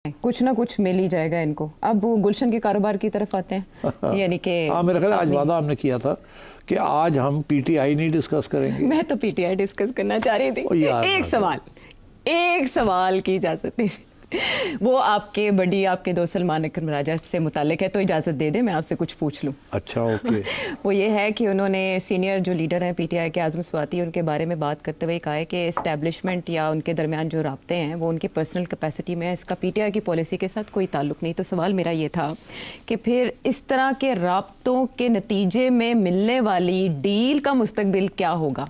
कुछ ना कुछ मिल ही जाएगा इनको। अब वो गुलशन के कारोबार की तरफ आते हैं यानी कि हाँ, मेरा ख्याल आज वादा हमने किया था कि आज हम पीटीआई नहीं डिस्कस करेंगे। मैं तो पीटीआई डिस्कस करना चाह रही थी। एक सवाल की इजाजत नहीं। वो आपके बड़ी आपके दोस्त सलमान अकरम राजा से मुतालिक है, तो इजाज़त दे दे मैं आपसे कुछ पूछ लूँ। अच्छा, ओके। वो ये है कि उन्होंने सीनियर जो लीडर हैं पीटीआई के आज़म स्वाति, उनके बारे में बात करते हुए कहा है कि इस्टेब्लिशमेंट या उनके दरमियान जो राब्ते हैं वो उनकी पर्सनल कैपेसिटी में है, इसका पीटीआई की पॉलिसी के साथ कोई ताल्लुक नहीं। तो सवाल मेरा ये था कि फिर इस तरह के राब्तों के नतीजे में मिलने वाली डील का मुस्तकबिल क्या होगा?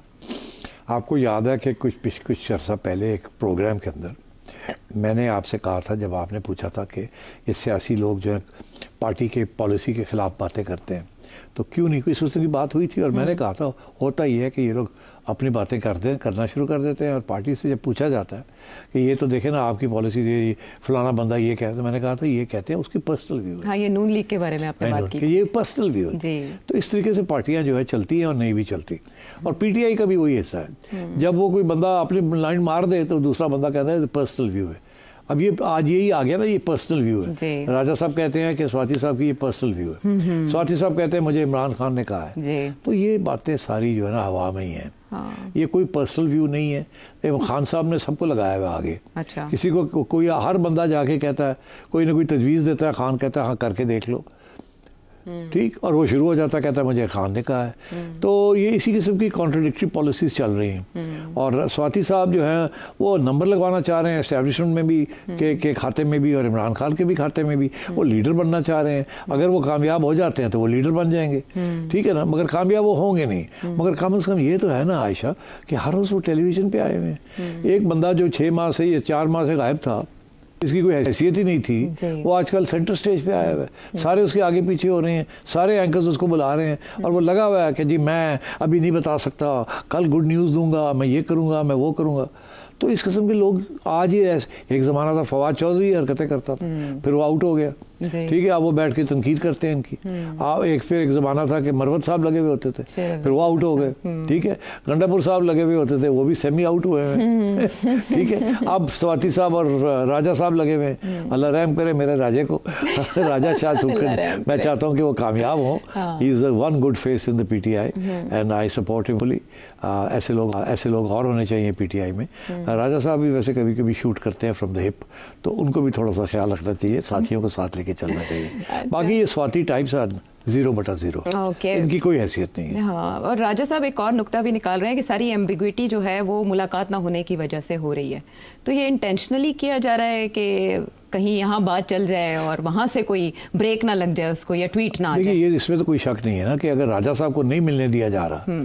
आपको याद है कि कुछ अर्सा पहले एक प्रोग्राम के अंदर मैंने आपसे कहा था, जब आपने पूछा था कि ये सियासी लोग जो है पार्टी के पॉलिसी के ख़िलाफ़ बातें करते हैं तो क्यों नहीं, कोई सोचने की बात हुई थी। और मैंने कहा था होता ही है कि ये लोग अपनी बातें करना शुरू कर देते हैं और पार्टी से जब पूछा जाता है कि ये तो देखें ना आपकी पॉलिसी ये फलाना बंदा ये कहता है, मैंने कहा था ये कहते हैं उसकी पर्सनल व्यू है। हाँ, ये नून लीग के बारे में आपने बात की, ये पर्सनल व्यू है। तो इस तरीके से पार्टियां जो है चलती हैं और नहीं भी चलती। और पीटीआई का भी वही हिस्सा है, जब वो कोई बंदा अपनी लाइन मार दे तो दूसरा बंदा कहता है पर्सनल व्यू है। अब ये आज यही आ गया ना, ये पर्सनल व्यू है। राजा साहब कहते हैं कि स्वाति साहब की ये पर्सनल व्यू है, स्वाति साहब कहते हैं मुझे इमरान खान ने कहा है। तो ये बातें सारी जो है ना हवा में ही है। हाँ। ये कोई पर्सनल व्यू नहीं है। खान साहब ने सबको लगाया हुआ आगे। अच्छा। किसी को कोई हर बंदा जाके कहता है, कोई ना कोई तजवीज़ देता है, खान कहता है हाँ करके देख लो, ठीक, और वो शुरू हो जाता है कहता है मुझे खान ने कहा है। तो ये इसी किस्म की कॉन्ट्रडिक्टरी पॉलिसीज़ चल रही हैं। और स्वाति साहब जो हैं वो नंबर लगवाना चाह रहे हैं एस्टेब्लिशमेंट में भी के खाते में भी और इमरान खान के भी खाते में भी। वो लीडर बनना चाह रहे हैं। अगर वो कामयाब हो जाते हैं तो वो लीडर बन जाएंगे, ठीक है ना, मगर कामयाब वो होंगे नहीं। मगर कम से कम ये तो है ना आयशा कि हर रोज़ वो टेलीविज़न पर आए हुए हैं। एक बंदा जो 6 माह से या 4 माह से गायब था, इसकी कोई हैसियत ही नहीं थी, वो आजकल सेंटर स्टेज पे आया हुआ है। सारे उसके आगे पीछे हो रहे हैं, सारे एंकर्स उसको बुला रहे हैं और वो लगा हुआ है कि जी मैं अभी नहीं बता सकता, कल गुड न्यूज़ दूंगा, मैं ये करूंगा, मैं वो करूंगा। तो इस किस्म के लोग आज ही ऐसे, एक ज़माना था फवाद चौधरी हरकतें करता था, फिर वो आउट हो गया, ठीक है, अब वो बैठ के तनकीद करते हैं इनकी। फिर एक ज़माना था कि मरवत साहब लगे हुए होते थे, फिर वो आउट हो गए, ठीक है, गंडापुर साहब लगे हुए होते थे, वो भी सेमी आउट हुए हैं, ठीक है। अब स्वाति साहब और राजा साहब लगे हुए हैं। अल्लाह रहम करे मेरे राजे को, राजा शाह सुखन, मैं चाहता हूँ कि वो कामयाब हों। He is one good face in the PTI and I support him fully. ऐसे लोग और होने चाहिए पीटीआई में। राजा साहब भी वैसे कभी कभी शूट करते हैं फ्रॉम द हिप, तो उनको भी थोड़ा सा ख्याल रखना चाहिए, साथियों को साथ लेके चलना चाहिए। बाकी ये स्वाति टाइप्स 0/0, इनकी कोई हैसियत नहीं है। हाँ, और राजा साहब एक और नुक्ता भी निकाल रहे हैं कि सारी एम्बिग्विटी जो है वो मुलाकात ना होने की वजह से हो रही है। तो ये इंटेंशनली किया जा रहा है कि कहीं यहाँ बात चल जाए और वहाँ से कोई ब्रेक ना लग जाए उसको, या ट्वीट ना आ जाए। देखिए, ये इसमें तो कोई शक नहीं है ना कि अगर राजा साहब को नहीं मिलने दिया जा रहा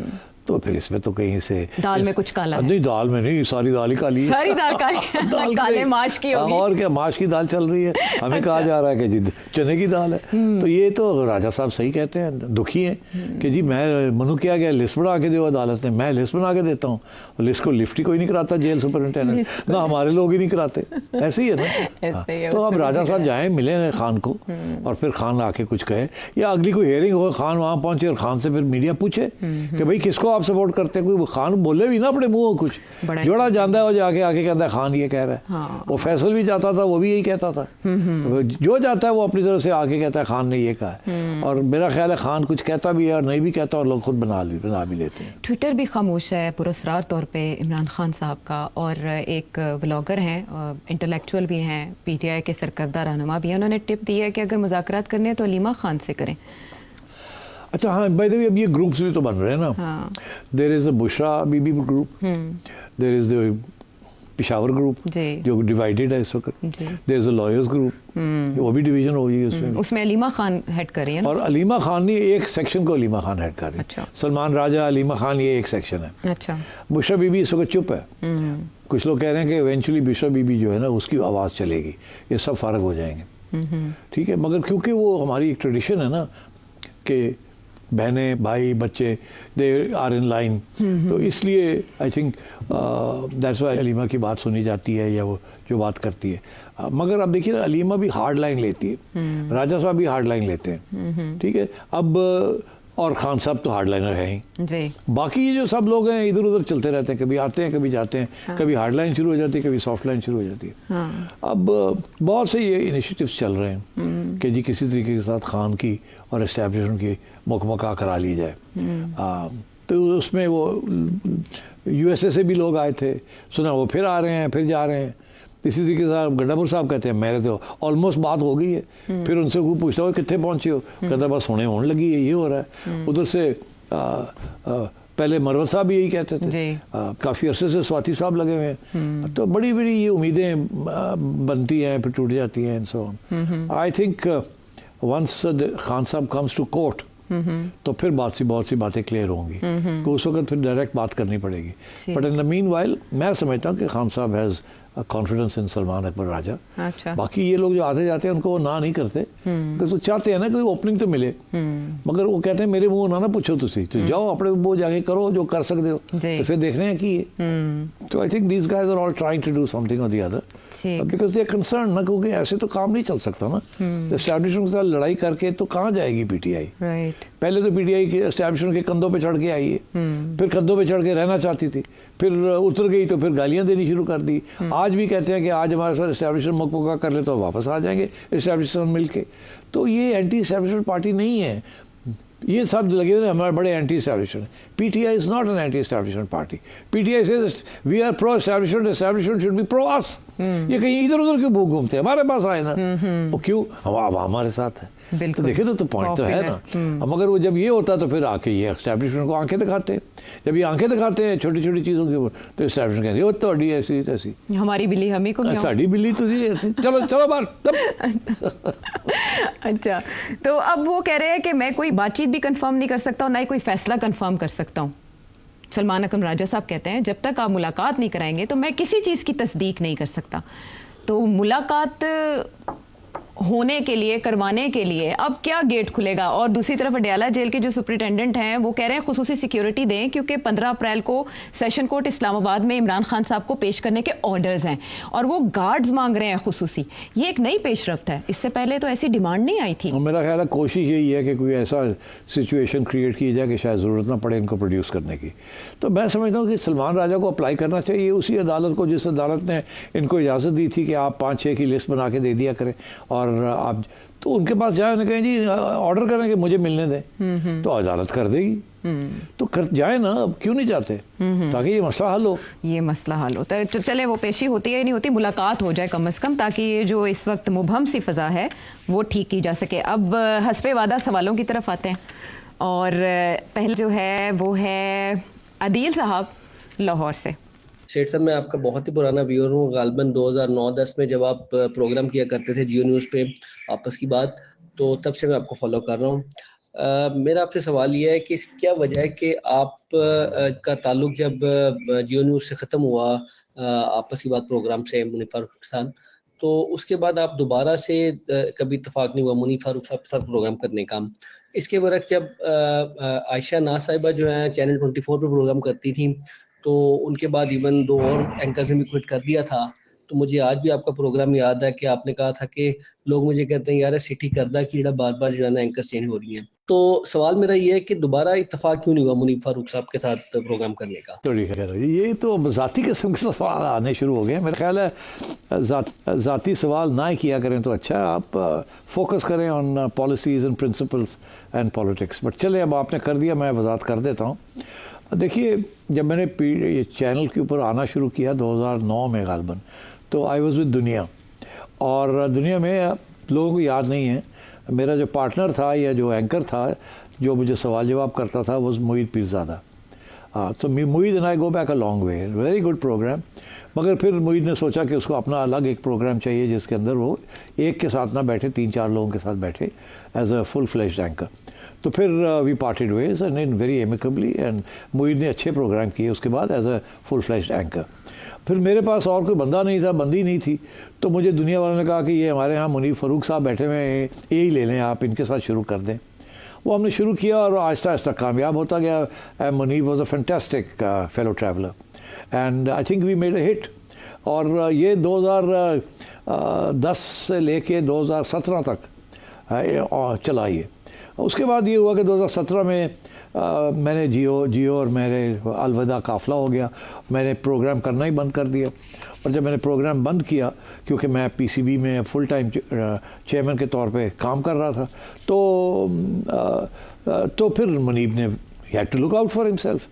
तो फिर इसमें तो कहीं से दाल में कुछ काला है। नहीं, दाल में नहीं, सारी दाल ही काली है। सारी दाल काली काले माश की होगी। और क्या, माश की दाल चल रही है। हमें कहा जा रहा है कि जी चने की दाल है। तो ये तो राजा साहब सही कहते हैं, दुखी हैं कि जी मैं मनु किया गया लिस्ट बना के दो अदालत ने, मैं लिस्ट बना के देता हूँ, लिस्ट को लिफ्ट ही कोई नहीं कराता जेल सुपरिटेंडेंट, ना हमारे लोग ही नहीं कराते। ऐसे ही है ना। तो अब राजा साहब जाएँ, मिलें खान को और फिर खान आके कुछ कहे, या अगली कोई हेयरिंग हो, खान वहाँ पहुँचे और खान से फिर मीडिया पूछे कि भाई किसको आप सपोर्ट करते हैं। कोई खान बोले भी ना अपने मुंह कुछ, जोड़ा जाता है वो जाके आके कहता है खान ये कह रहा है। हाँ। वो फैसल भी जाता था, वो भी यही कहता था। जो जाता है वो अपनी तरफ से आके कहता है खान ने ये कहा है। और मेरा ख्याल है खान कुछ कहता भी है और नहीं भी कहता, और लोग खुद बना भी लेते हैं। ट्विटर भी खामोश है पुरस्कार तौर पे इमरान खान साहब का, और एक ब्लॉगर हैं, इंटेलेक्चुअल भी हैं, पीटीआई के सरकर्दा रहनुमा भी हैं, उन्होंने टिप दी है कि अगर मुज़ाकरात करने हैं तो अलीमा खान से करें। अच्छा, हाँ, बाय द वे अब ये ग्रुप्स भी तो बन रहे हैं ना। हाँ। There is a Bushra Bibi group, there is the Peshawar group जो डिवाइडेड है इस वक्त, there is a lawyers group, वो भी डिवीजन हो गई उसमें अलीमा खान हेड कर रही है। और अलीमा खान ने एक सेक्शन को अलीमा खान हेड कर रही है। अच्छा। सलमान राजा, अलीमा खान, ये एक सेक्शन है। अच्छा। बुशरा बीबी इस वक्त चुप है। कुछ लोग कह रहे हैं कि इवेंचुअली बुशरा बीबी जो है ना उसकी आवाज़ चलेगी, ये सब फारग हो जाएंगे, ठीक है। मगर क्योंकि वो हमारी एक ट्रेडिशन है ना कि बहनें भाई बच्चे दे आर इन लाइन, तो इसलिए I think that's why Aleema की बात सुनी जाती है या वो जो बात करती है। मगर अब देखिए ना, अलीमा भी हार्ड लाइन लेती है, राजा साहब भी हार्ड लाइन लेते हैं, ठीक है। अब और खान साहब तो हार्डलाइनर हैं ही जी। बाकी ये जो सब लोग हैं इधर उधर चलते रहते हैं, कभी आते हैं कभी जाते हैं। हाँ। कभी हार्ड लाइन शुरू हो जाती है, कभी सॉफ्ट लाइन शुरू हो जाती है। हाँ। अब बहुत से ये इनिशिएटिव्स चल रहे हैं कि जी किसी तरीके के साथ खान की और एस्टैब्लिशमेंट की मुकमका करा ली जाए। तो उसमें वो यूएसए से भी लोग आए थे, सुना वो फिर आ रहे हैं फिर जा रहे हैं। इसी तरीके से गड्ढापुर साहब कहते हैं मेरे तो ऑलमोस्ट बात हो गई है। फिर उनसे कोई पूछता हो कितने पहुंचे हो, कहता बस होने लगी है, ये हो रहा है। उधर से पहले मरवत साहब भी यही कहते थे। काफ़ी अरसे से स्वाति साहब लगे हुए हैं। तो बड़ी बड़ी ये उम्मीदें बनती हैं फिर टूट जाती हैं and so on. I think once Khan साहब कम्स टू कोर्ट तो फिर बहुत सी बातें क्लियर होंगी। तो उस वक्त फिर डायरेक्ट बात करनी पड़ेगी। But in the meanwhile मैं समझता हूँ कि खान साहब has confidence in Salman Akbar Raja. अच्छा। बाकी ये लोग जो आते जाते हैं उनको वो ना नहीं करते, क्योंकि वो चाहते हैं ना कोई ओपनिंग तो मिले। मगर वो कहते हैं मेरे मुंह ना पूछो तुसी, तो जाओ अपने वो जाके करो जो कर सकते हो, तो फिर देखने हैं कि तो I think these guys are all trying to do something और the other because they are concern ना, क्योंकि ऐसे तो काम नहीं चल सकता ना। एस्टैब्लिशमेंट के साथ लड़ाई करके तो कहाँ जाएगी पीटीआई। पहले तो पीटीआई के एस्टैब्लिशमेंट के कंधों पे चढ़ के आई है, फिर कंधों पे चढ़ के रहना चाहती थी, फिर उतर गई तो फिर गालियां देनी शुरू कर दी। आज भी कहते हैं कि आज हमारे साथ एस्टैब्लिशमेंट मुकम्मल कर ले तो वापस आ जाएंगे एस्टैब्लिशमेंट मिल के। तो ये एंटी एस्टैब्लिशमेंट पार्टी नहीं है। ये सब लगे हुए हमारे बड़े anti establishment. PTI is not an anti establishment party. PTI says we are pro establishment, establishment should be pro us. ये कहीं इधर उधर क्यों भूख घूमते हैं, हमारे पास आए ना। वो क्यों हमारे साथ है। तो देखे तो पॉइंट तो है ना। अब मगर वो जब ये होता तो फिर आके ये एस्टैब्लिशमेंट को आंखें दिखाते हैं। जब ये आंखें दिखाते हैं छोटी छोटी चीज़ों के ऊपर तो एस्टैब्लिशमेंट कहते हैं वो तो अड़ी ऐसी तैसी, हमारी बिल्ली हमें को क्यों, साड़ी बिल्ली तो चलो चलो बात। अच्छा, तो अब वो कह रहे हैं कि मैं कोई बातचीत भी कंफर्म नहीं कर सकता हूँ, ना ही कोई फैसला कंफर्म कर सकता हूँ। सलमान अकबर राजा साहब कहते हैं जब तक आप मुलाकात नहीं कराएंगे तो मैं किसी चीज़ की तस्दीक नहीं कर सकता। तो मुलाकात होने के लिए, करवाने के लिए अब क्या गेट खुलेगा? और दूसरी तरफ अडयाला जेल के जो सुपरिटेंडेंट हैं वो कह रहे हैं खुसूसी सिक्योरिटी दें, क्योंकि 15 अप्रैल को सेशन कोर्ट इस्लामाबाद में इमरान खान साहब को पेश करने के ऑर्डर्स हैं और वो गार्ड्स मांग रहे हैं खुसूसी। ये एक नई पेशरफ्त है, इससे पहले तो ऐसी डिमांड नहीं आई थी। मेरा ख्याल है कोशिश यही है कि कोई ऐसा सिचुएशन क्रिएट की जाए कि शायद ज़रूरत ना पड़े इनको प्रोड्यूस करने की। तो मैं समझता हूँ कि सलमान राजा को अप्लाई करना चाहिए उसी अदालत को जिस अदालत ने इनको इजाज़त दी थी कि आप 5-6 की लिस्ट बना के दे दिया करें और आप तो उनके पास जाए, उन्हें कहें जी ऑर्डर करें कि मुझे मिलने दें, तो अदालत कर देगी। तो कर जाए ना, अब क्यों नहीं जाते, ताकि ये मसला हल हो। ये मसला हल होता है तो चले वो पेशी होती है नहीं होती, मुलाकात हो जाए कम से कम, ताकि ये जो इस वक्त मुबहम सी फ़ज़ा है वो ठीक की जा सके। अब हस्बे वादा सवालों की तरफ आते हैं और पहले जो है वो है अदील साहब लाहौर से। शेख साहब, मैं आपका बहुत ही पुराना व्यूअर हूँ। गालबन 2009-10 में जब आप प्रोग्राम किया करते थे जियो न्यूज़ पे आपस की बात, तो तब से मैं आपको फॉलो कर रहा हूँ। मेरा आपसे सवाल ये है कि क्या वजह है कि आप का ताल्लुक जब जियो न्यूज़ से ख़त्म हुआ आपस की बात प्रोग्राम से मुनीर फारूक के साथ, तो उसके बाद आप दोबारा से कभी इत्तेफाक नहीं हुआ मुनीर फारूक साहब के साथ प्रोग्राम करने का। इसके बरक्स जब आयशा नाज साहिबा जो है चैनल 24 पर प्रोग्राम करती थी, तो उनके बाद इवन 2 और एंकर्स ने भी क्विट कर दिया था। तो मुझे आज भी आपका प्रोग्राम याद है कि आपने कहा था कि लोग मुझे कहते हैं यार सिटी करदा कि बार बार जो है ना एंकर चेंज हो रही हैं। तो सवाल मेरा ये है कि दोबारा इत्तेफाक क्यों नहीं हुआ मुनीर फारूक साहब के साथ प्रोग्राम करने का? ये तो ज़ाती किस्म के सवाल आने शुरू हो गए। मेरा ख्याल है ज़ाती सवाल ना ही किया करें तो अच्छा है। आप फोकस करें on policies and principles and politics. But चले, अब आपने कर दिया, मैं वजाहत कर देता हूँ। देखिए, जब मैंने ये चैनल के ऊपर आना शुरू किया 2009 में गालबन, तो आई वॉज विद दुनिया, और दुनिया में लोगों को याद नहीं है, मेरा जो पार्टनर था या जो एंकर था जो मुझे सवाल जवाब करता था वो मोईद पीरज़ादा। तो Moeed and I go back a long way, very good programme. मगर फिर मोईद ने सोचा कि उसको अपना अलग एक प्रोग्राम चाहिए जिसके अंदर वो एक के साथ ना बैठे, 3-4 लोगों के साथ बैठे as a full fleshed anchor. तो फिर we parted ways and in very amicably, and Moeed ने अच्छे प्रोग्राम किए उसके बाद as a full fleshed anchor. फिर मेरे पास और कोई बंदा नहीं था, बंदी नहीं थी, तो मुझे दुनिया वालों ने कहा कि ये हमारे यहाँ मुनीर फारूक साहब बैठे हुए हैं, यही ले लें, आप इनके साथ शुरू कर दें। वो हमने शुरू किया और आहिस्ता आहिस्ता कामयाब होता गया। Munir was a fantastic fellow traveller and I think we made a hit. और ये 2010 से लेके 2017 तक चला ये। उसके बाद ये हुआ कि 2017 में मैंने जियो और मेरे अलविदा काफ़िला हो गया, मैंने प्रोग्राम करना ही बंद कर दिया। और जब मैंने प्रोग्राम बंद किया, क्योंकि मैं पीसीबी में फुल टाइम चेयरमैन के तौर पे काम कर रहा था, तो फिर मुनीब ने had to look out for himself,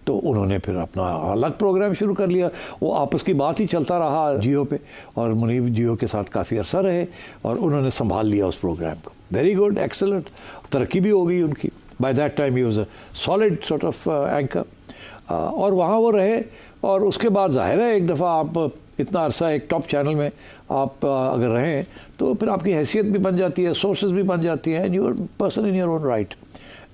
तो उन्होंने फिर अपना अलग प्रोग्राम शुरू कर लिया। वो आपस की बात ही चलता रहा जियो पे, और मुनीब जियो के साथ काफ़ी अरसा रहे और उन्होंने संभाल लिया उस प्रोग्राम को। वेरी गुड, एक्सेलेंट, तरक्की भी हो गई उनकी। By that time he was a solid sort of anchor, और वहाँ वो रहे। और उसके बाद जाहिर है एक दफ़ा आप इतना अरसा एक टॉप चैनल में आप अगर रहें तो फिर आपकी हैसियत भी बन जाती है, सोर्सेज भी बन जाती हैं, and you are person in your own right.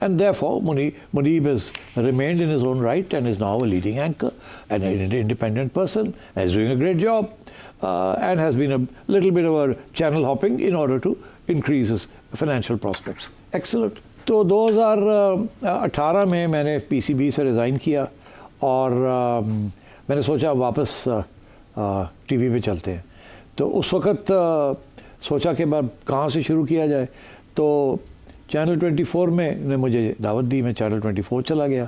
And therefore, Muneeb has remained in his own right and is now a leading anchor and an independent person and is doing a great job, and has been a little bit of a channel hopping in order to increase his financial prospects. Excellent. तो 2018 में मैंने PCB से resign किया और मैंने सोचा वापस TV पे चलते हैं। तो उस वक़्त सोचा कि बाद कहाँ से शुरू किया जाए, तो चैनल 24 में ने मुझे दावत दी, मैं चैनल 24 चला गया।